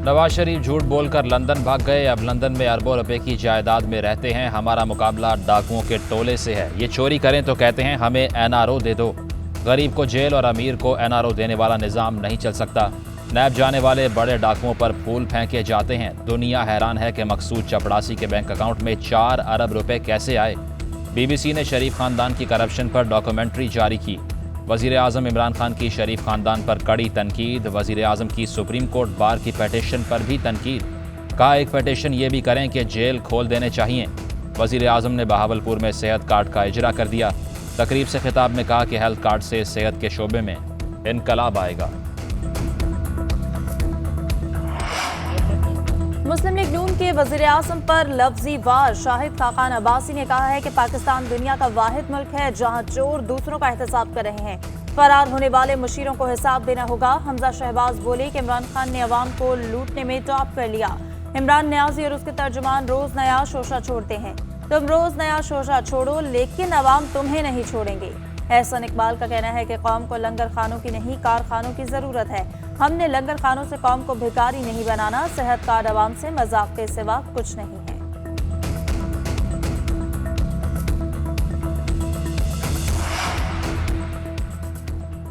नवाज शरीफ झूठ बोलकर लंदन भाग गए। अब लंदन में अरबों रुपए की जायदाद में रहते हैं। हमारा मुकाबला डाकुओं के टोले से है। ये चोरी करें तो कहते हैं हमें एनआरओ दे दो। गरीब को जेल और अमीर को एनआरओ देने वाला निज़ाम नहीं चल सकता। नैब जाने वाले बड़े डाकुओं पर फूल फेंके जाते हैं। दुनिया हैरान है कि मकसूद चपड़ासी के बैंक अकाउंट में 4 अरब रुपए कैसे आए। BBC ने शरीफ खानदान की करप्शन पर डॉक्यूमेंट्री जारी की। वज़ीर आज़म इमरान खान की शरीफ खानदान पर कड़ी तनकीद। वज़ीर आज़म की सुप्रीम कोर्ट बार की पिटीशन पर भी तनकीद। कहा एक पिटीशन ये भी करें कि जेल खोल देने चाहिए। वज़ीर आज़म ने बहावलपुर में सेहत कार्ड का इजरा कर दिया। तकरीब से खिताब में कहा कि हेल्थ कार्ड से सेहत के शोबे में इनकलाब आएगा। मुस्लिम लीग नून के वज़ीर आज़म पर लफ्जी वार। शाहिद खाकान अब्बासी ने कहा है कि पाकिस्तान दुनिया का वाहिद मुल्क है जहां चोर दूसरों का एहतसाब कर रहे हैं। फरार होने वाले मुशीरों को हिसाब देना होगा। हमजा शहबाज बोले कि इमरान खान ने अवाम को लूटने में टॉप कर लिया। इमरान न्याजी और उसके तर्जुमान रोज नया शोशा छोड़ते हैं। तुम रोज नया शोशा छोड़ो लेकिन अवाम तुम्हें नहीं छोड़ेंगे। एहसन इकबाल का कहना है कि कौम को लंगर खानों की नहीं कारखानों की जरूरत है। हमने लंगर खानों से कौम को भिखारी नहीं बनाना। सेहत कार्ड अवाम से मजाक के सिवा कुछ नहीं है।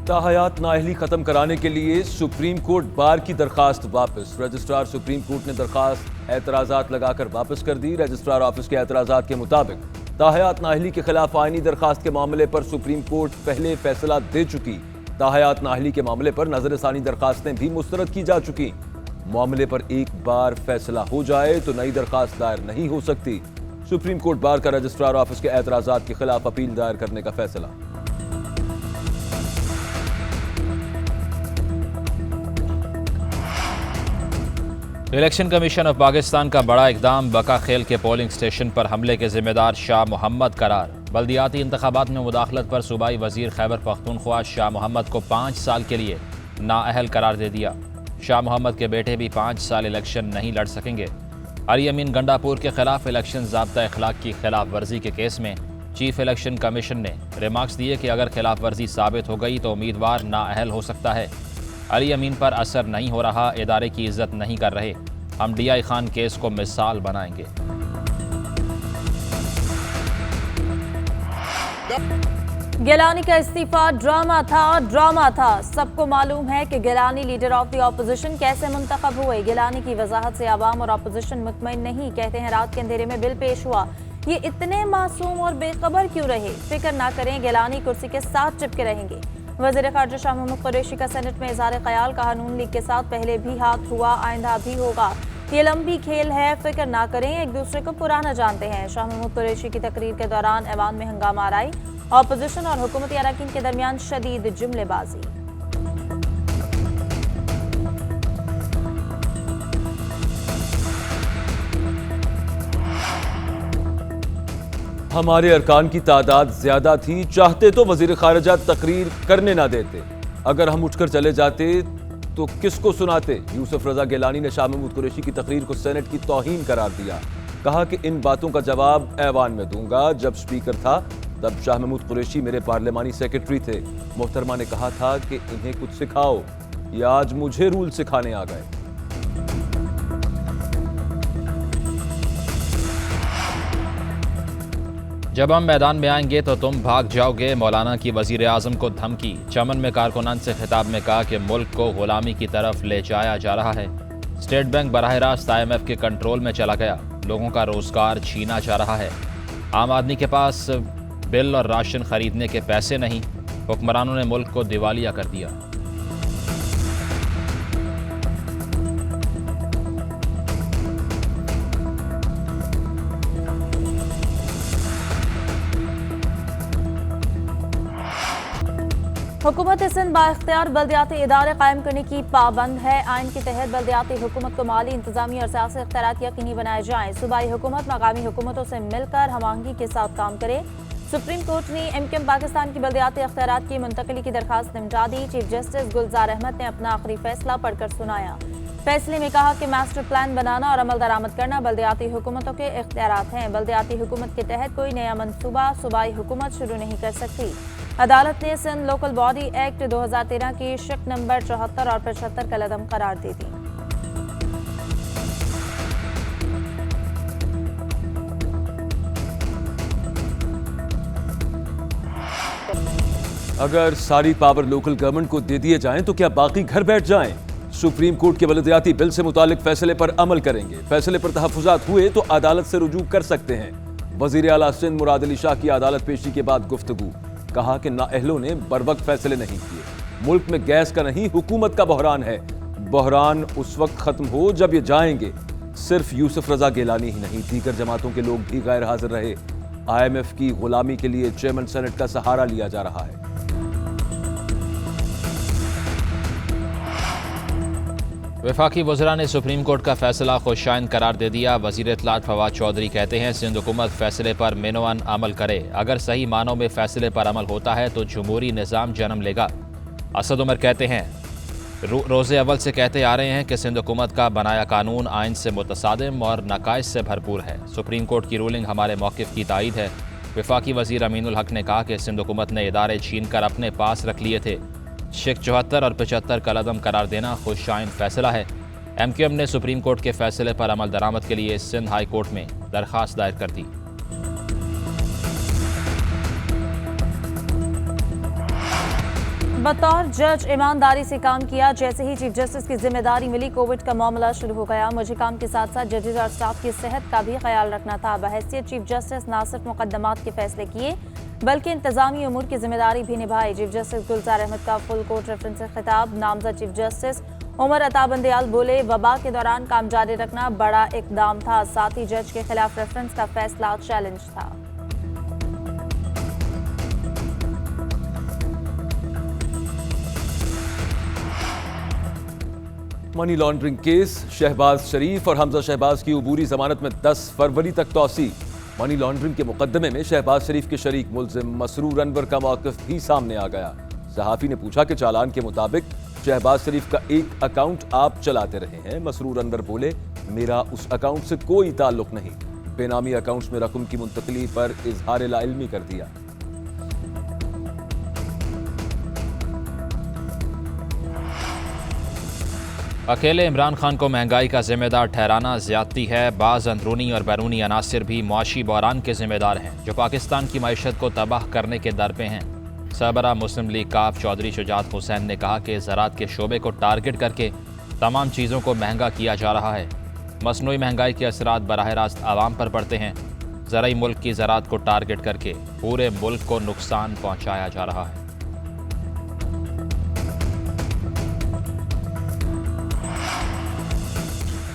ताहयात नाअहली खत्म कराने के लिए सुप्रीम कोर्ट बार की दरखास्त वापस। रजिस्ट्रार सुप्रीम कोर्ट ने दरखास्त एतराजात लगाकर वापस कर दी। रजिस्ट्रार ऑफिस के एतराजात के मुताबिक ताहयात नाअहली के खिलाफ आईनी दरखास्त के मामले पर सुप्रीम कोर्ट पहले फैसला दे चुकी। ताहयात नाअहली के मामले पर नजरसानी दरखास्तें भी मुस्तरद की जा चुकी। मामले पर एक बार फैसला हो जाए तो नई दरखास्त दायर नहीं हो सकती। सुप्रीम कोर्ट बार का रजिस्ट्रार ऑफिस के एतराजात के खिलाफ अपील दायर करने का फैसला। इलेक्शन कमीशन ऑफ पाकिस्तान का बड़ा इकदाम। बका खेल के पोलिंग स्टेशन पर हमले के जिम्मेदार शाह मोहम्मद करार। बल्दियाती इंतखाबात में मुदाखलत पर सूबाई वजीर खैबर पख्तूनख्वा शाह मोहम्मद को 5 साल के लिए नाअहल करार दे दिया। शाह मोहम्मद के बेटे भी 5 साल इलेक्शन नहीं लड़ सकेंगे। अली अमीन गंडापुर के खिलाफ इलेक्शन ज़ाब्ता अखलाक की खिलाफ वर्जी के केस में चीफ इलेक्शन कमीशन ने रिमार्क्स दिए कि अगर खिलाफ वर्जी साबित हो गई तो उम्मीदवार नाअहल हो सकता है। अली अमीन पर असर नहीं हो रहा, इदारे की इज्जत नहीं कर रहे। हम DI खान केस को मिसाल बनाएंगे। गिलानी का इस्तीफा ड्रामा था। सबको मालूम है कि Gilani leader of the opposition कैसे मुंतखब हुए। गिलानी की वजाहत से आवाम और ऑपोजिशन मुतमईन नहीं। कहते हैं रात के अंधेरे में बिल पेश हुआ। ये इतने मासूम और बेखबर क्यों रहे? फिक्र ना करें, गिलानी कुर्सी के साथ चिपके रहेंगे। वज़ीर ख़ारजा शाह महमूद कुरैशी का सेनेट में इज़हार ख्याल। कहा नून लीग के साथ पहले भी हाथ हुआ, आइंदा भी होगा। ये लंबी खेल है, फिक्र ना करें, एक दूसरे को पुराना जानते हैं। शाह महमूद कुरैशी की तकरीर के दौरान ऐवान में हंगामा आराई। ऑपोजिशन और हुकूमती अरकान के दरमियान शदीद जुमलेबाजी। हमारे अरकान की तादाद ज्यादा थी, चाहते तो वजीर खारजा तकरीर करने ना देते। अगर हम उठकर चले जाते तो किसको सुनाते? यूसुफ रजा गिलानी ने शाह महमूद कुरैशी की तकरीर को सेनेट की तौहीन करार दिया। कहा कि इन बातों का जवाब ऐवान में दूंगा। जब स्पीकर था तब शाह महमूद कुरैशी मेरे पार्लिमानी सेक्रेटरी थे। मोहतरमा ने कहा था कि इन्हें कुछ सिखाओ, या आज मुझे रूल सिखाने आ गए। जब हम मैदान में आएंगे तो तुम भाग जाओगे। मौलाना की वजीर आज़म को धमकी। चमन में कारकुनान से खिताब में कहा कि मुल्क को गुलामी की तरफ ले जाया जा रहा है। स्टेट बैंक बराह रास्त IMF के कंट्रोल में चला गया। लोगों का रोजगार छीना जा रहा है। आम आदमी के पास बिल और राशन खरीदने के पैसे नहीं। हुक्मरानों ने मुल्क को दिवालिया कर दिया। हुकूमत सिंध बाइख्तियार बल्दियाती इदारे कायम करने की पाबंद है। आइन के तहत बल्दियाती हुकूमत को माली, इंतजामी और सियासी इख्तियारात यकीनी बनाए जाएं। सूबाई हुकूमत मकामी हुकूमतों से मिलकर हमआहंगी के साथ काम करे। सुप्रीम कोर्ट ने MKM पाकिस्तान की बल्दियाती इख्तियारात की मुंतकली की दरखास्त निपटा दी। चीफ जस्टिस गुलजार अहमद ने अपना आखिरी फैसला पढ़कर सुनाया। फैसले में कहा कि मास्टर प्लान बनाना और अमल दरामद करना बल्दियाती हुकूमतों के इख्तियारात हैं। बल्दियाती हुकूमत के तहत कोई नया मनसूबा सूबाई हुकूमत शुरू नहीं कर सकती। अदालत ने सिंध लोकल बॉडी एक्ट 2013 की शिक नंबर 74 और 75 कलअदम करार दे दी। अगर सारी पावर लोकल गवर्नमेंट को दे दिए जाएं तो क्या बाकी घर बैठ जाएं? सुप्रीम कोर्ट के बलदियाती बिल से मुतालिक फैसले पर अमल करेंगे। फैसले पर तहफुजात हुए तो अदालत से रुजू कर सकते हैं। वजीर आला सिंध मुराद अली शाह की अदालत पेशी के बाद गुफ्तगू, कहा कि नाअहलों ने बरवक्त फैसले नहीं किए। मुल्क में गैस का नहीं हुकूमत का बहरान है। बहरान उस वक्त खत्म हो जब ये जाएंगे। सिर्फ यूसुफ रजा गिलानी ही नहीं, दीगर जमातों के लोग भी गैर हाजिर रहे। IMF की गुलामी के लिए चेयरमैन सेनेट का सहारा लिया जा रहा है। वफाकी वज़रा ने सुप्रीम कोर्ट का फैसला खुशाइन करार दे दिया। वज़ीर इत्तलात फवाद चौधरी कहते हैं सिंध हुकूमत फैसले पर मेनोअन अमल करे। अगर सही मानों में फैसले पर अमल होता है तो जमहूरी निज़ाम जन्म लेगा। असद उमर कहते हैं रोज़े अव्वल से कहते आ रहे हैं कि सिंध हुकूमत का बनाया कानून आइन से मुतसादिम और नकाइज से भरपूर है। सुप्रीम कोर्ट की रूलिंग हमारे मौक़िफ़ की तायद है। वफाकी वज़ीर अमीनुल हक ने कहा कि सिंध हुकूमत ने इदारे छीन कर अपने पास रख लिए थे। शेख 74 और 75 का लदम करार देना खुशाइन फैसला है। MQM ने सुप्रीम कोर्ट के फैसले पर अमल दरामद के लिए सिंध हाई कोर्ट में दरख्वास्त दायर कर दी। बतौर जज ईमानदारी से काम किया। जैसे ही चीफ जस्टिस की जिम्मेदारी मिली, कोविड का मामला शुरू हो गया। मुझे काम के साथ साथ जजेस और स्टाफ की सेहत का भी ख्याल रखना था। बहैसियत चीफ जस्टिस ना सिर्फ मुकदमात के फैसले किए बल्कि इंतजामी उमूर की जिम्मेदारी भी निभाई। चीफ जस्टिस गुलजार अहमद का फुल कोर्ट रेफरेंस से खिताब। नामजद चीफ जस्टिस उमर अता बंदयाल बोले, वबा के दौरान काम जारी रखना बड़ा इकदाम था। साथ ही जज के खिलाफ रेफरेंस का फैसला चैलेंज था। मनी लॉन्ड्रिंग केस, शहबाज शरीफ और हमजा शहबाज की अबूरी जमानत में 10 फरवरी तक तौसी। मनी लॉन्ड्रिंग के मुकदमे में शहबाज शरीफ के शरीक मुलजिम मसरूर अनवर का मौक़िफ़ भी सामने आ गया। सहाफ़ी ने पूछा कि चालान के मुताबिक शहबाज शरीफ का एक अकाउंट आप चलाते रहे हैं। मसरूर अनवर बोले, मेरा उस अकाउंट से कोई ताल्लुक नहीं। बेनामी अकाउंट्स में रकम की मुंतकली पर इजहार लाइल्मी कर दिया। अकेले इमरान खान को महंगाई का जिम्मेदार ठहराना ज्यादती है। बाज़ अंदरूनी और बैरूनी अनासिर भी मुआशी बहरान के जिम्मेदार हैं जो पाकिस्तान की मईशत को तबाह करने के दर पे हैं। सरबरा मुस्लिम लीग काफ चौधरी शुजात हुसैन ने कहा कि ज़राअत के शोबे को टारगेट करके तमाम चीज़ों को महंगा किया जा रहा है। मसनूई महंगाई के असरात बराह रास्त आवाम पर पड़ते हैं। ज़राई मुल्क की ज़राअत को टारगेट करके पूरे मुल्क को नुकसान पहुँचाया जा रहा है।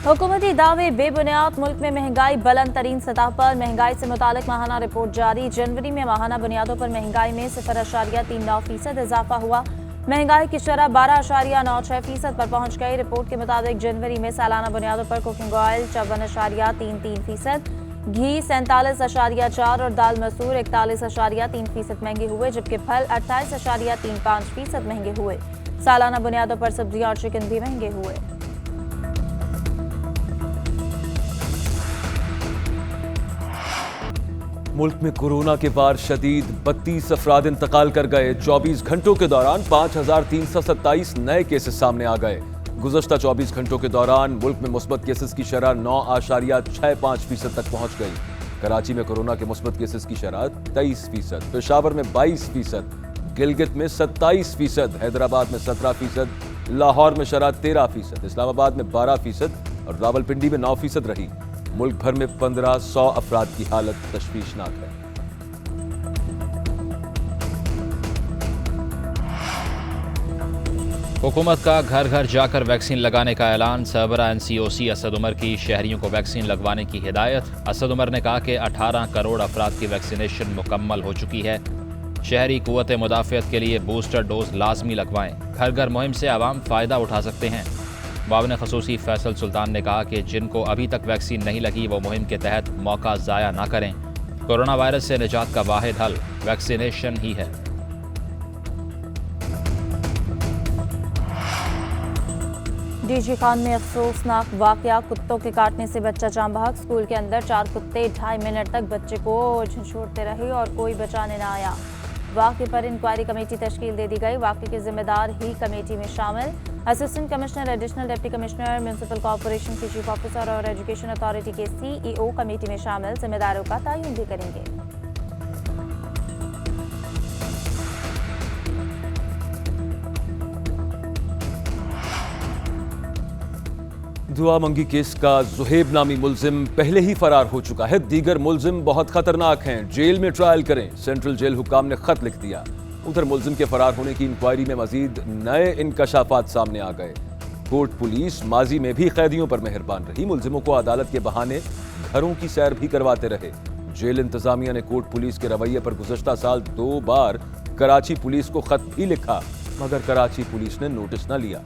हुकूमती दावे बेबुनियाद। मुल्क में महंगाई बुलंद तरीन सतह पर। महंगाई से मुतालिक माहाना रिपोर्ट जारी। जनवरी में माहाना बुनियादों पर महंगाई में 0.39% इजाफा हुआ। महंगाई की शरह 12.96% पर पहुंच गई। रिपोर्ट के मुताबिक जनवरी में सालाना बुनियादों पर कुकिंग ऑयल 54.33%, घी 47.4% और दाल मसूर 41.3% महंगे हुए, जबकि फल 28.35% महंगे हुए। सालाना बुनियादों पर सब्जियां और चिकन भी महंगे हुए। मुल्क में कोरोना के वार शदीद, 32 अफराद इंतकाल कर गए। 24 घंटों के दौरान 5,327 नए केसेस सामने आ गए। गुज़श्ता 24 घंटों के दौरान मुल्क में मुस्बत केसेस की शरह 9.65% तक पहुंच गई। कराची में कोरोना के मुस्बत केसेस की शरह 23%, पेशावर में 22%, गिलगित में 27%, हैदराबाद में 17%, लाहौर में शरह 13%, इस्लामाबाद में 12% और रावलपिंडी में 9% रही। मुल्क भर में 1500 अफराद की हालत तशवीशनाक है। हुकूमत का घर घर जाकर वैक्सीन लगाने का ऐलान। सरबरा NCOC असद उमर की शहरियों को वैक्सीन लगवाने की हिदायत। असद उमर ने कहा कि 18 करोड़ अफराद की वैक्सीनेशन मुकम्मल हो चुकी है। शहरी कुव्वत मुदाफ़ियत के लिए बूस्टर डोज लाजमी लगवाएं। घर घर मुहिम से आवाम फ़ायदा उठा सकते हैं। मुआविन खसूसी फैसल सुल्तान ने कहा कि जिनको अभी तक वैक्सीन नहीं लगी वो मुहिम के तहत मौका ज़ाया ना करें। कोरोना वायरस से निजात का वाहिद हल वैक्सीनेशन ही है। डीजी खान में अफसोसनाक वाकया, कुत्तों के काटने से बच्चा जान बहक। स्कूल के अंदर 4 कुत्ते 2.5 मिनट तक बच्चे को झंझोड़ते रहे और कोई बचाने ना आया। वाक़े पर इंक्वायरी कमेटी तश्कील दे दी गई। वाक़े के जिम्मेदार ही कमेटी में शामिल assistant commissioner, additional deputy commissioner, municipal corporation के चीफ ऑफिसर और एजुकेशन अथॉरिटी के CEO कमेटी में शामिल जिम्मेदारों का तयन भी करेंगे। दुआ मंगी केस का जुहेब नामी मुलजिम पहले ही फरार हो चुका है। दीगर मुलजिम बहुत खतरनाक हैं, जेल में ट्रायल करें, सेंट्रल जेल हुकाम ने खत लिख दिया। उधर मुलजिम के फरार होने की इंक्वायरी में मजीद नए इंकशाफात सामने आ गए। कोर्ट पुलिस माजी में भी कैदियों पर मेहरबान रही, मुलजिमों को अदालत के बहाने घरों की सैर भी करवाते रहे। जेल इंतजामिया ने कोर्ट पुलिस के रवैये पर गुज़श्ता साल 2 बार कराची पुलिस को खत भी लिखा, मगर कराची पुलिस ने नोटिस न लिया।